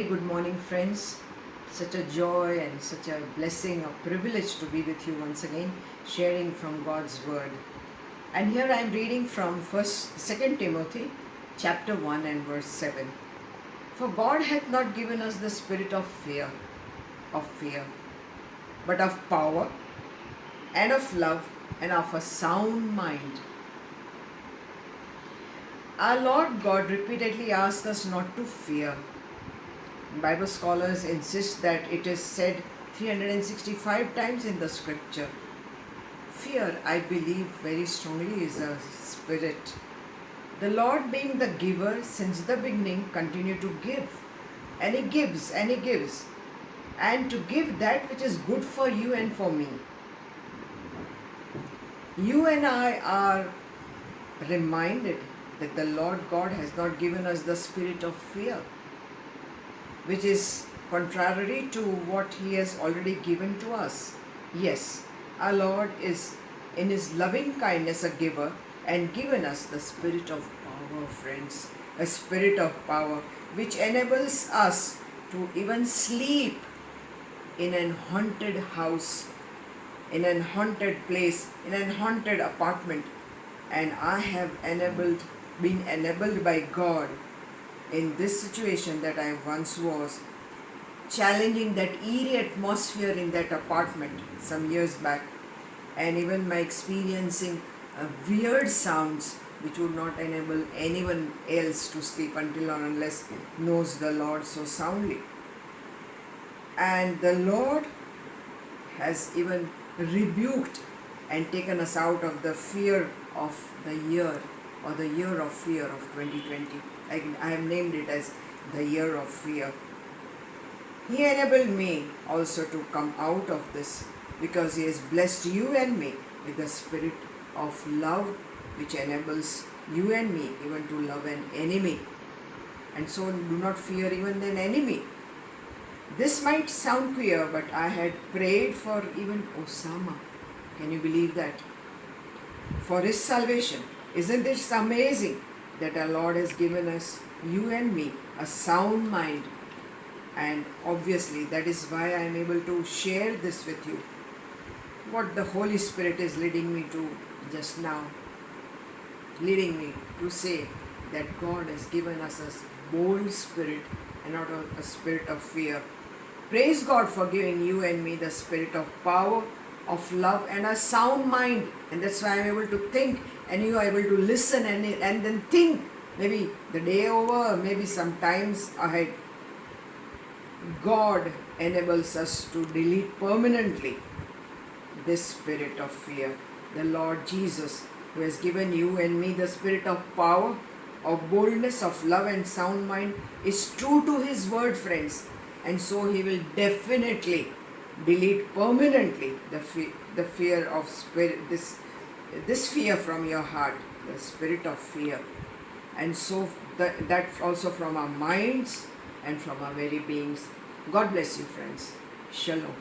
good morning, friends. Such a joy and such a blessing, a privilege to be with you once again, sharing from God's Word. And here I am reading from 2 Timothy chapter 1 and verse 7. For God hath not given us the spirit of fear, but of power and of love and of a sound mind. Our Lord God repeatedly asks us not to fear. Bible scholars insist that it is said 365 times in the scripture. Fear, I believe very strongly, is a spirit. The Lord, being the giver since the beginning, continued to give. And He gives, and He gives. And to give that which is good for you and for me. You and I are reminded that the Lord God has not given us the spirit of fear, which is contrary to what He has already given to us. Yes, our Lord is in His loving kindness a giver and given us the spirit of power, friends. A spirit of power which enables us to even sleep in an haunted house, in an haunted place, in an haunted apartment. And I have been enabled by God in this situation that I once was, challenging that eerie atmosphere in that apartment some years back, and even my experiencing weird sounds which would not enable anyone else to sleep until or unless knows the Lord so soundly. And the Lord has even rebuked and taken us out of the fear of the year, or the year of fear of 2020. I have named it as the year of fear. He enabled me also to come out of this, because He has blessed you and me with the spirit of love, which enables you and me even to love an enemy. And so do not fear even an enemy. This might sound queer, but I had prayed for even Osama. Can you believe that? For his salvation. Isn't this amazing that our Lord has given us, you and me, a sound mind? And obviously that is why I am able to share this with you. What the Holy Spirit is leading me to just now. Leading me to say that God has given us a bold spirit and not a spirit of fear. Praise God for giving you and me the spirit of power, of love and a sound mind. And that's why I'm able to think, and you are able to listen and then think, maybe the day over, maybe some times ahead. God enables us to delete permanently this spirit of fear. The Lord Jesus, who has given you and me the spirit of power, of boldness, of love and sound mind, is true to His word, friends. And so He will definitely delete permanently the fear of spirit, this fear from your heart, the spirit of fear. And so that also from our minds and from our very beings. God bless you, friends. Shalom.